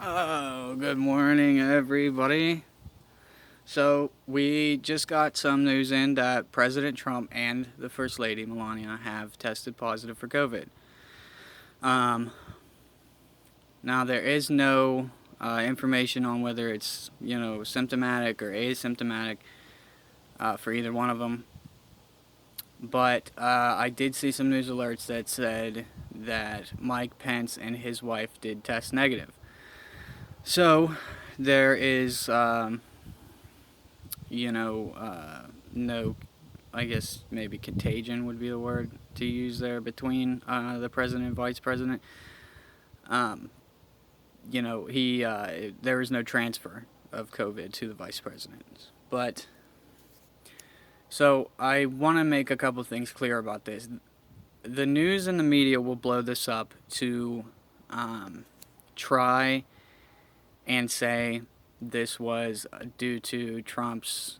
Oh, good morning, everybody. So, we just got some news in that President Trump and the First Lady, Melania, have tested positive for COVID. Um, Now, there is no information on whether it's, symptomatic or asymptomatic for either one of them. But I did see some news alerts that said that Mike Pence and his wife did test negative. So, there is no, I guess maybe contagion would be the word to use there between the president and vice president. Um, there is no transfer of COVID to the vice president. But, so I want to make a couple things clear about this. The news and the media will blow this up to try and say this was due to Trump's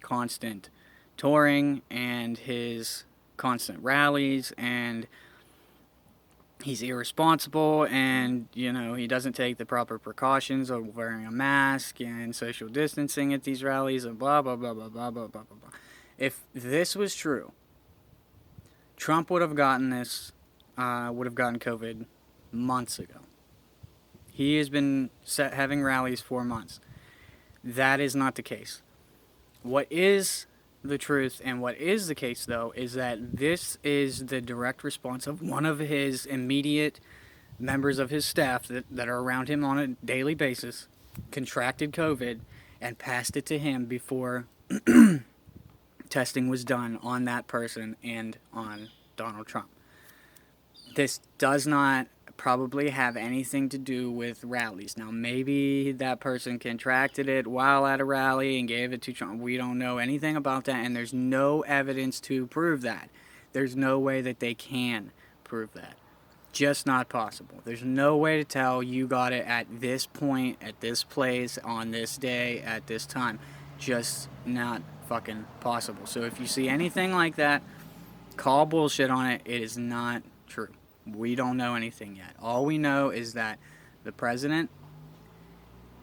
constant touring and his constant rallies, and he's irresponsible, and he doesn't take the proper precautions of wearing a mask and social distancing at these rallies and blah blah blah blah blah blah blah blah blah. If this was true, Trump would have gotten COVID months ago. He has been having rallies for months. That is not the case. What is the truth and what is the case, though, is that this is the direct response of one of his immediate members of his staff that are around him on a daily basis, contracted COVID, and passed it to him before testing was done on that person and on Donald Trump. This does not probably have anything to do with rallies. Now, maybe that person contracted it while at a rally and gave it to Trump. We don't know anything about that, and there's no evidence to prove that. There's no way that they can prove that. Just not possible. There's no way to tell you got it at this point, at this place, on this day, at this time. Just not fucking possible. So if you see anything like that, call bullshit on it. It is not true. We don't know anything yet. All we know is that the president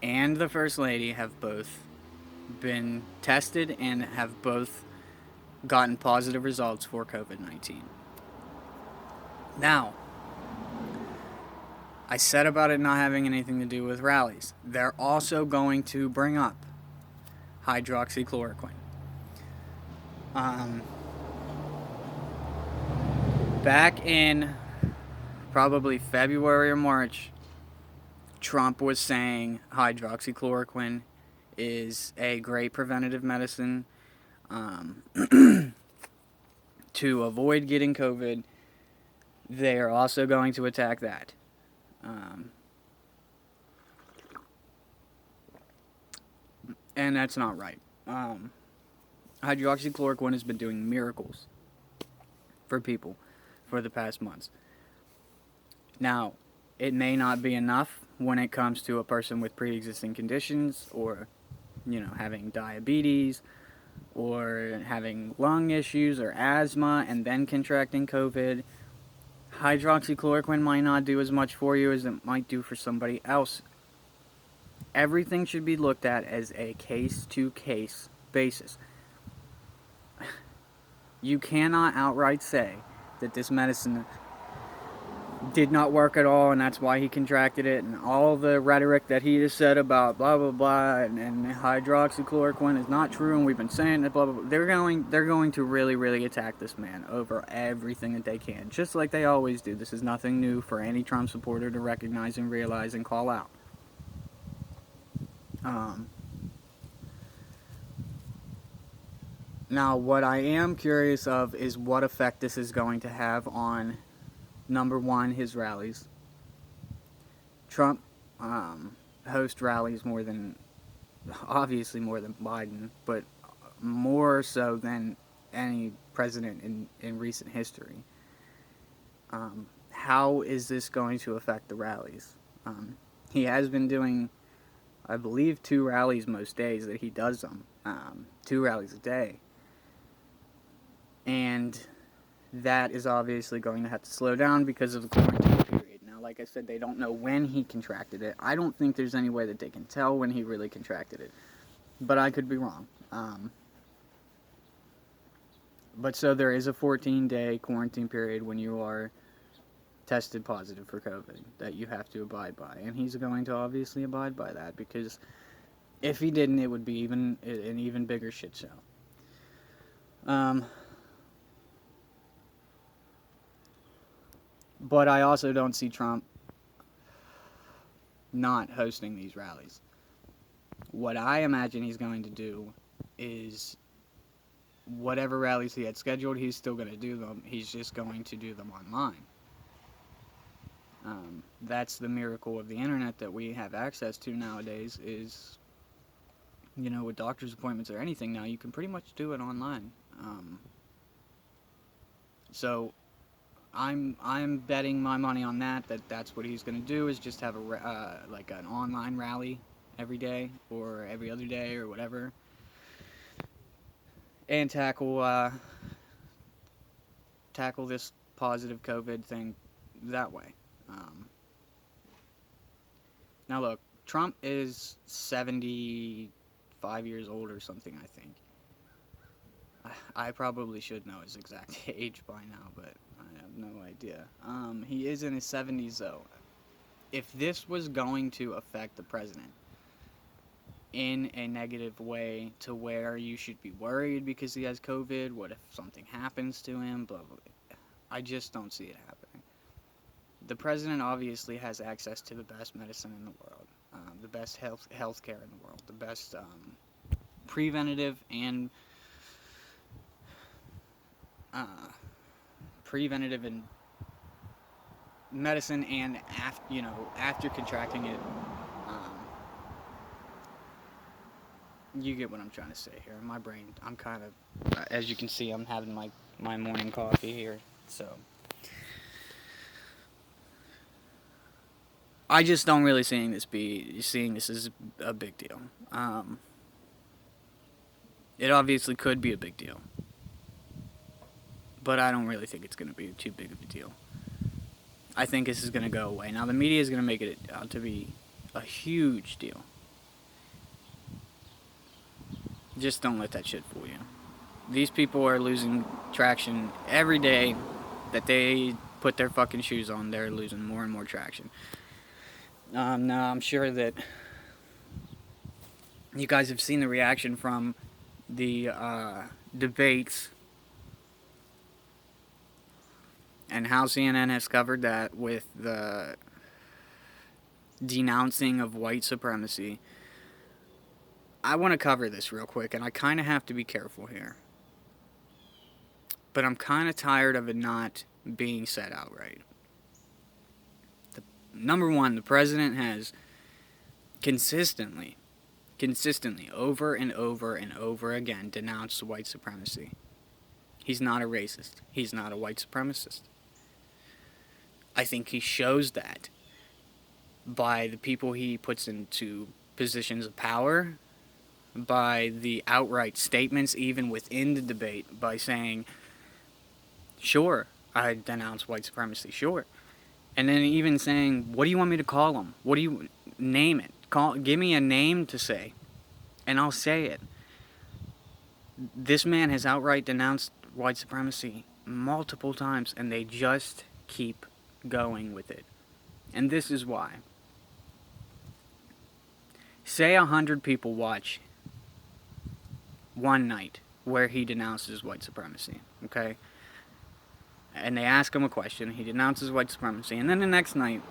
and the first lady have both been tested and have both gotten positive results for COVID-19. Now, I said about it not having anything to do with rallies. They're also going to bring up hydroxychloroquine. Back in probably February or March, Trump was saying hydroxychloroquine is a great preventative medicine to avoid getting COVID. They are also going to attack that. And that's not right. Hydroxychloroquine has been doing miracles for people for the past months. Now, it may not be enough when it comes to a person with pre-existing conditions or, having diabetes or having lung issues or asthma and then contracting COVID. Hydroxychloroquine might not do as much for you as it might do for somebody else. Everything should be looked at as a case-to-case basis. You cannot outright say that this medicine did not work at all and that's why he contracted it, and all the rhetoric that he has said about blah blah blah and hydroxychloroquine is not true and we've been saying it, blah blah blah. They're going to really attack this man over everything that they can, just like they always do. This is nothing new for any Trump supporter to recognize and realize and call out. Now, what I am curious of is what effect this is going to have on, number one, his rallies. Trump hosts rallies obviously more than Biden, but more so than any president in recent history. How is this going to affect the rallies? He has been doing, I believe, 2 rallies most days that he does them. 2 rallies a day. And that is obviously going to have to slow down because of the quarantine period. Now, like I said, they don't know when he contracted it. I don't think there's any way that they can tell when he really contracted it, but I could be wrong. But so there is a 14-day quarantine period when you are tested positive for COVID that you have to abide by, and he's going to obviously abide by that, because if he didn't, it would be an even bigger shit show. But I also don't see Trump not hosting these rallies. What I imagine he's going to do is whatever rallies he had scheduled, he's still going to do them. He's just going to do them online. That's the miracle of the internet that we have access to nowadays is, with doctor's appointments or anything now, you can pretty much do it online. So I'm betting my money on that's what he's going to do, is just have like an online rally every day or every other day or whatever, and tackle this positive COVID thing that way. Now look, Trump is 75 years old or something, I think. I probably should know his exact age by now, but I have no idea. He is in his 70s, though. If this was going to affect the president in a negative way to where you should be worried because he has COVID, what if something happens to him, blah, blah, blah. I just don't see it happening. The president obviously has access to the best medicine in the world, the best health care in the world, the best preventative and medicine, and after contracting it, you get what I'm trying to say here. My brain, I'm kind of, as you can see, I'm having my morning coffee here, so I just don't really seeing this as a big deal. It obviously could be a big deal, but I don't really think it's going to be too big of a deal. I think this is going to go away. Now, the media is going to make it out to be a huge deal. Just don't let that shit fool you. These people are losing traction every day that they put their fucking shoes on. They're losing more and more traction. Now, I'm sure that you guys have seen the reaction from the debates and how CNN has covered that with the denouncing of white supremacy. I want to cover this real quick, and I kind of have to be careful here. But I'm kind of tired of it not being said outright. Number one, the president has consistently, over and over and over again, denounced white supremacy. He's not a racist. He's not a white supremacist. I think he shows that by the people he puts into positions of power, by the outright statements even within the debate, by saying, sure, I denounce white supremacy, sure. And then even saying, what do you want me to call them? What do you name it? Give me a name to say, and I'll say it. This man has outright denounced white supremacy multiple times, and they just keep going with it. And this is why. Say 100 people watch one night where he denounces white supremacy, okay? And they ask him a question, he denounces white supremacy, and then the next night,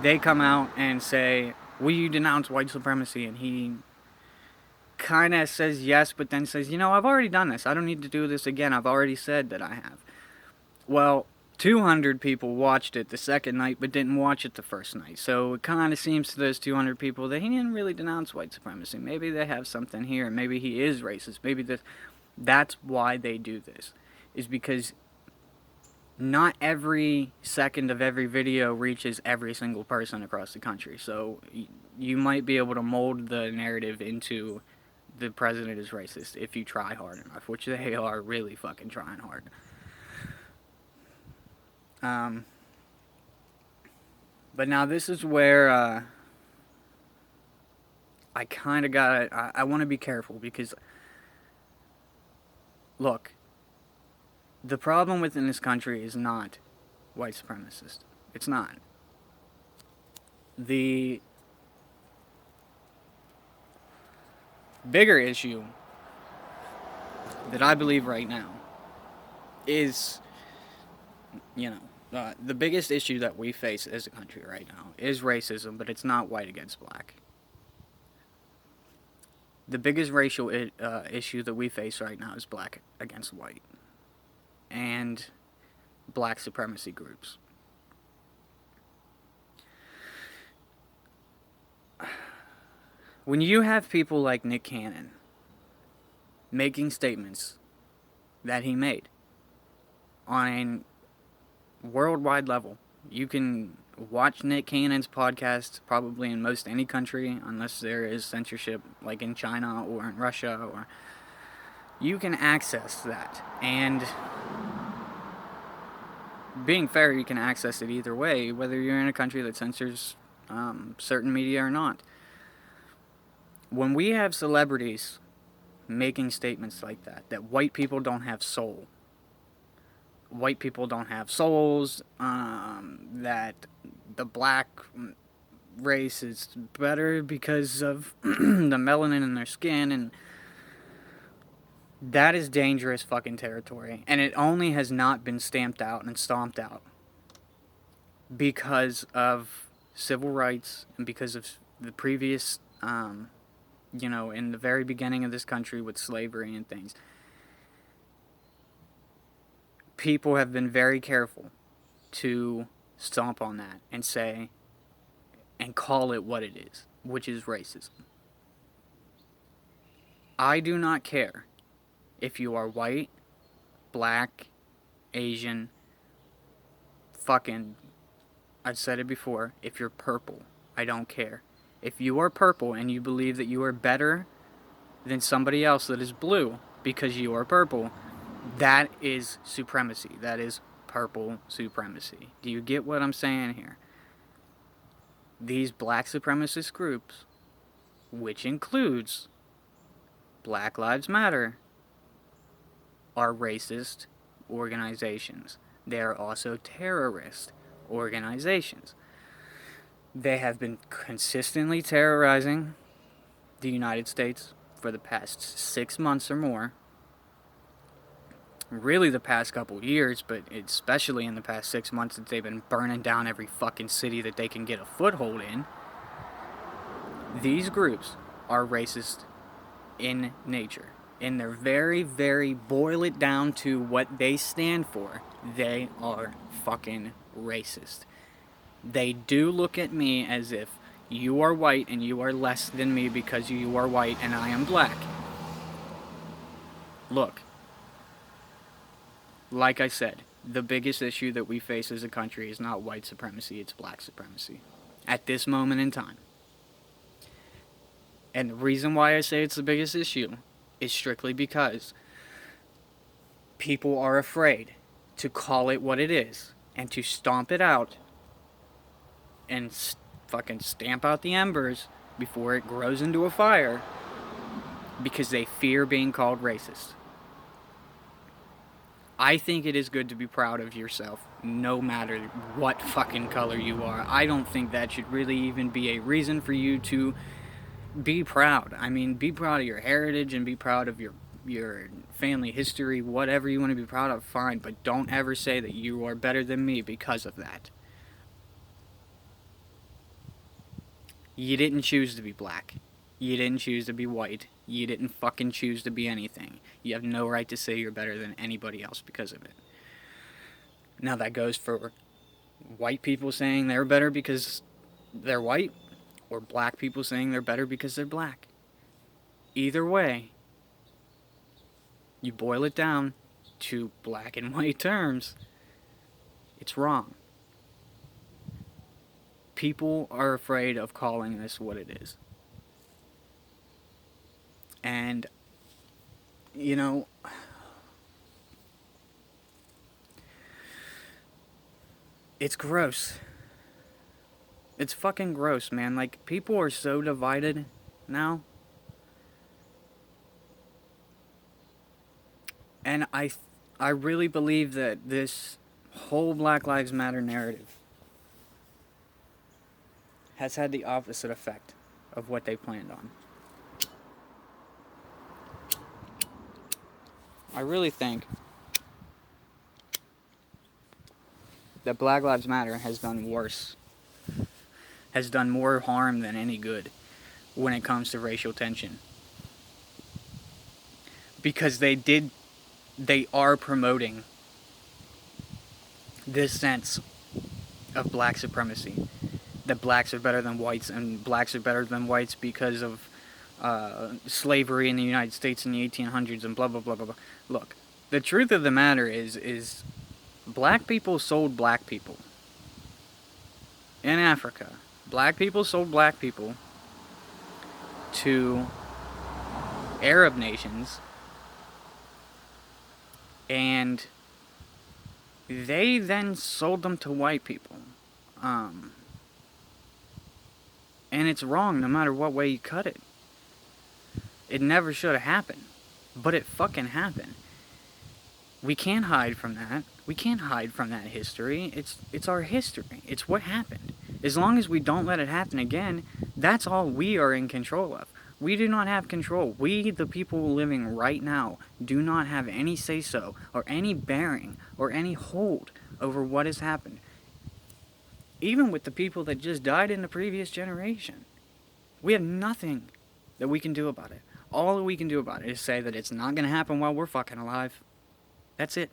they come out and say, will you denounce white supremacy? And he kind of says yes, but then says, I've already done this, I don't need to do this again, I've already said that I have. Well, 200 people watched it the second night, but didn't watch it the first night. So it kind of seems to those 200 people that he didn't really denounce white supremacy. Maybe they have something here. Maybe he is racist. Maybe this. That's why they do this. Is because not every second of every video reaches every single person across the country. So you might be able to mold the narrative into the president is racist if you try hard enough, which they are really fucking trying hard. But now this is where I kind of I want to be careful because, look, the problem within this country is not white supremacist. It's not. The bigger issue that I believe right now is, the biggest issue that we face as a country right now is racism, but it's not white against black. The biggest racial issue that we face right now is black against white and black supremacy groups. When you have people like Nick Cannon making statements that he made on a worldwide level, you can watch Nick Cannon's podcast probably in most any country, unless there is censorship like in China or in Russia, or you can access that. And being fair, you can access it either way, whether you're in a country that censors certain media or not. When we have celebrities making statements like that white people don't have soul, white people don't have souls, that the black race is better because of the melanin in their skin, and that is dangerous fucking territory. And it only has not been stamped out and stomped out because of civil rights and because of the previous, in the very beginning of this country with slavery and things. People have been very careful to stomp on that and say and call it what it is, which is racism. I do not care if you are white, black, Asian, fucking, I've said it before, if you're purple, I don't care. If you are purple and you believe that you are better than somebody else that is blue because you are purple, that is supremacy. That is purple supremacy. Do you get what I'm saying here? These black supremacist groups, which includes Black Lives Matter, are racist organizations. They are also terrorist organizations. They have been consistently terrorizing the United States for the past 6 months or more. Really the past couple years, but especially in the past 6 months that they've been burning down every fucking city that they can get a foothold in. These groups are racist in nature. And they're very, very, boil it down to what they stand for, they are fucking racist. They do look at me as if you are white and you are less than me because you are white and I am black. Look, like I said, the biggest issue that we face as a country is not white supremacy, it's black supremacy. At this moment in time. And the reason why I say it's the biggest issue is strictly because people are afraid to call it what it is and to stomp it out and fucking stamp out the embers before it grows into a fire because they fear being called racist. I think it is good to be proud of yourself no matter what fucking color you are. I don't think that should really even be a reason for you to be proud. I mean, be proud of your heritage and be proud of your family history, whatever you want to be proud of, fine, but don't ever say that you are better than me because of that. You didn't choose to be black. You didn't choose to be white. You didn't fucking choose to be anything. You have no right to say you're better than anybody else because of it. Now that goes for white people saying they're better because they're white, or black people saying they're better because they're black. Either way, you boil it down to black and white terms, it's wrong. People are afraid of calling this what it is. And, it's gross. It's fucking gross, man. Like, people are so divided now. And I really believe that this whole Black Lives Matter narrative has had the opposite effect of what they planned on. I really think that Black Lives Matter has done worse, has done more harm than any good when it comes to racial tension. Because they are promoting this sense of black supremacy. That blacks are better than whites, and blacks are better than whites because of slavery in the United States in the 1800s and blah, blah, blah, blah, blah. Look, the truth of the matter is black people sold black people. In Africa, black people sold black people to Arab nations, and they then sold them to white people. And it's wrong no matter what way you cut it. It never should have happened. But it fucking happened. We can't hide from that. We can't hide from that history. It's our history. It's what happened. As long as we don't let it happen again, that's all we are in control of. We do not have control. We, the people living right now, do not have any say-so or any bearing or any hold over what has happened. Even with the people that just died in the previous generation. We have nothing that we can do about it. All that we can do about it is say that it's not going to happen while we're fucking alive. That's it.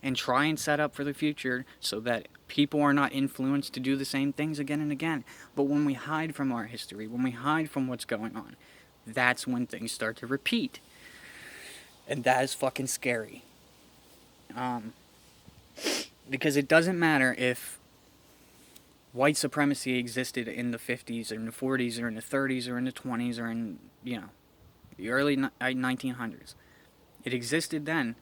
And try and set up for the future so that people are not influenced to do the same things again and again. But when we hide from our history, when we hide from what's going on, that's when things start to repeat. And that is fucking scary. Because it doesn't matter if white supremacy existed in the 50s or in the 40s or in the 30s or in the 20s or in, the early 1900s. It existed then.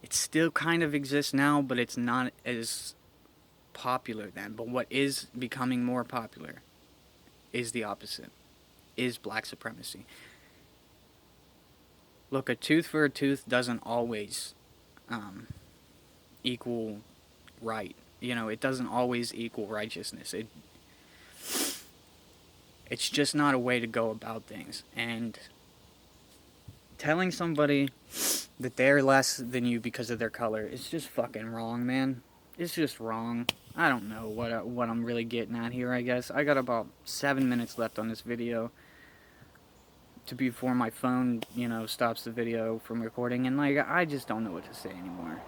It still kind of exists now, but it's not as popular then. But what is becoming more popular is the opposite, is black supremacy. Look, a tooth for a tooth doesn't always equal right. It doesn't always equal righteousness. It's just not a way to go about things. And telling somebody that they're less than you because of their color is just fucking wrong, man. It's just wrong. I don't know what I'm really getting at here, I guess. I got about 7 minutes left on this video before my phone, stops the video from recording. And, I just don't know what to say anymore.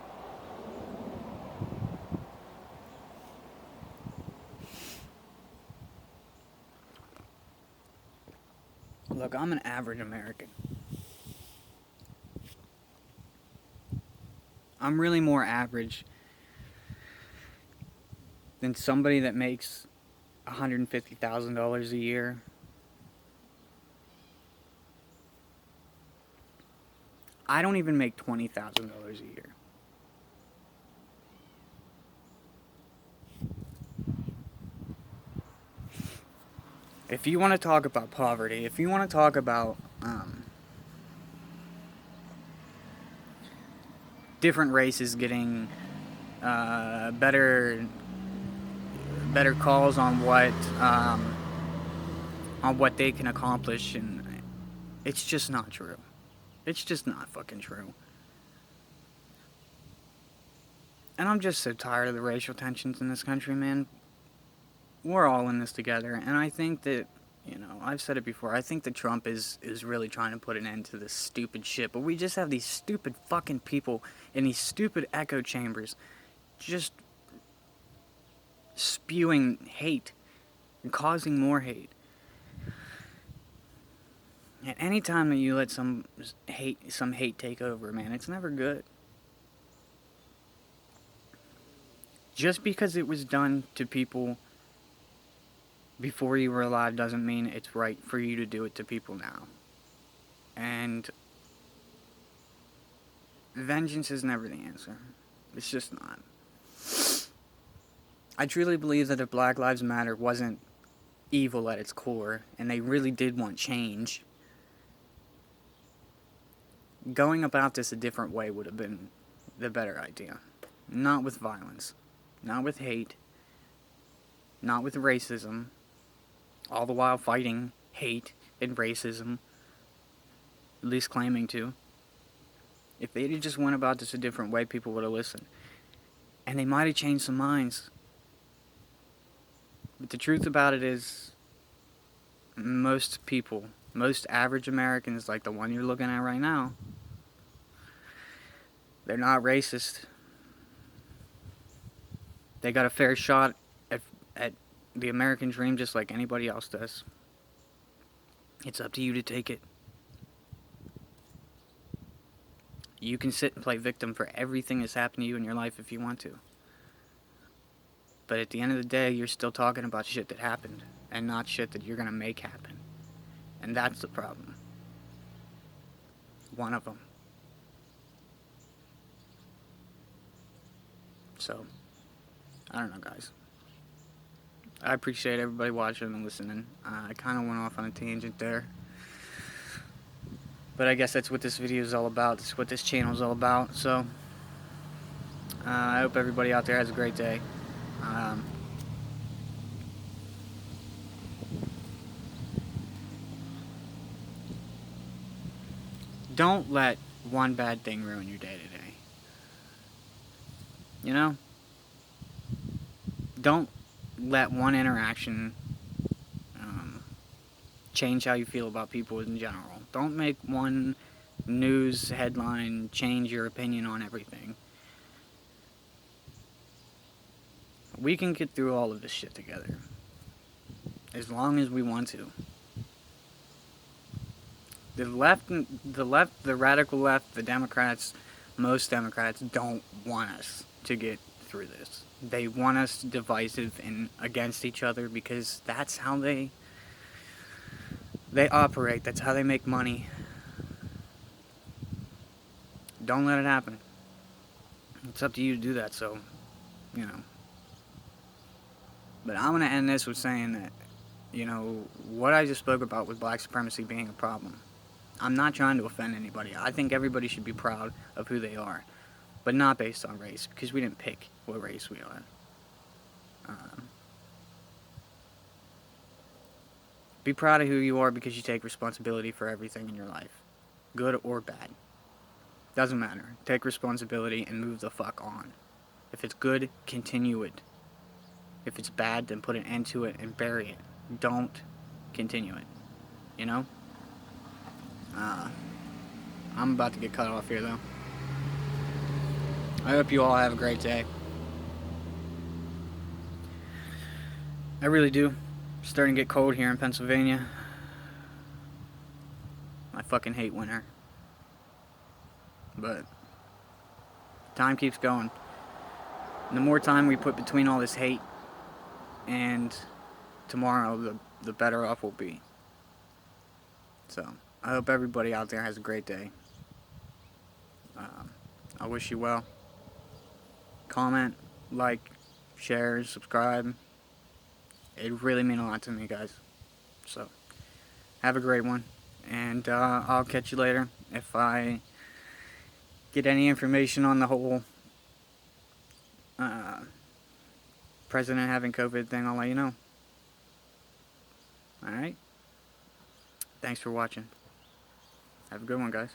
Look, I'm an average American. I'm really more average than somebody that makes $150,000 a year. I don't even make $20,000 a year. If you want to talk about poverty, if you want to talk about different races getting better calls on what they can accomplish, and it's just not true. It's just not fucking true. And I'm just so tired of the racial tensions in this country, man. We're all in this together, and I think that, I've said it before, I think that Trump is really trying to put an end to this stupid shit, but we just have these stupid fucking people in these stupid echo chambers just spewing hate and causing more hate. And anytime that you let some hate take over, man, it's never good. Just because it was done to people before you were alive doesn't mean it's right for you to do it to people now. And vengeance is never the answer. It's just not. I truly believe that if Black Lives Matter wasn't evil at its core, and they really did want change, going about this a different way would have been the better idea. Not with violence, not with hate, not with racism, all the while fighting hate and racism, at least claiming to. If they had just went about this a different way, people would have listened. And they might have changed some minds. But the truth about it is, most people, most average Americans, like the one you're looking at right now, they're not racist. They got a fair shot at the American dream just like anybody else does. It's up to you to take it. You can sit and play victim for everything that's happened to you in your life if you want to. But at the end of the day, you're still talking about shit that happened, and not shit that you're going to make happen. And that's the problem. One of them. So, I don't know, guys. I appreciate everybody watching and listening. I kind of went off on a tangent there. But I guess that's what this video is all about. That's what this channel is all about. So, I hope everybody out there has a great day. Don't let one bad thing ruin your day today. You know? Don't let one interaction change how you feel about people in general. Don't make one news headline change your opinion on everything. We can get through all of this shit together. As long as we want to. The radical left, the Democrats, most Democrats don't want us to get through this. They want us divisive and against each other because that's how they operate. That's how they make money. Don't let it happen. It's up to you to do that, so, you know. But I'm going to end this with saying that, you know, what I just spoke about with black supremacy being a problem. I'm not trying to offend anybody. I think everybody should be proud of who they are. But not based on race, because we didn't pick what race we are. Be proud of who you are because you take responsibility for everything in your life. Good or bad. Doesn't matter. Take responsibility and move the fuck on. If it's good, continue it. If it's bad, then put an end to it and bury it. Don't continue it. You know? I'm about to get cut off here, though. I hope you all have a great day. I really do. It's starting to get cold here in Pennsylvania. I fucking hate winter. But time keeps going. And the more time we put between all this hate and tomorrow, the better off we'll be. So, I hope everybody out there has a great day. I wish you well. Comment, like, share, subscribe. It really means a lot to me, guys. So, have a great one. And I'll catch you later. If I get any information on the whole president having COVID thing, I'll let you know. Alright? Thanks for watching. Have a good one, guys.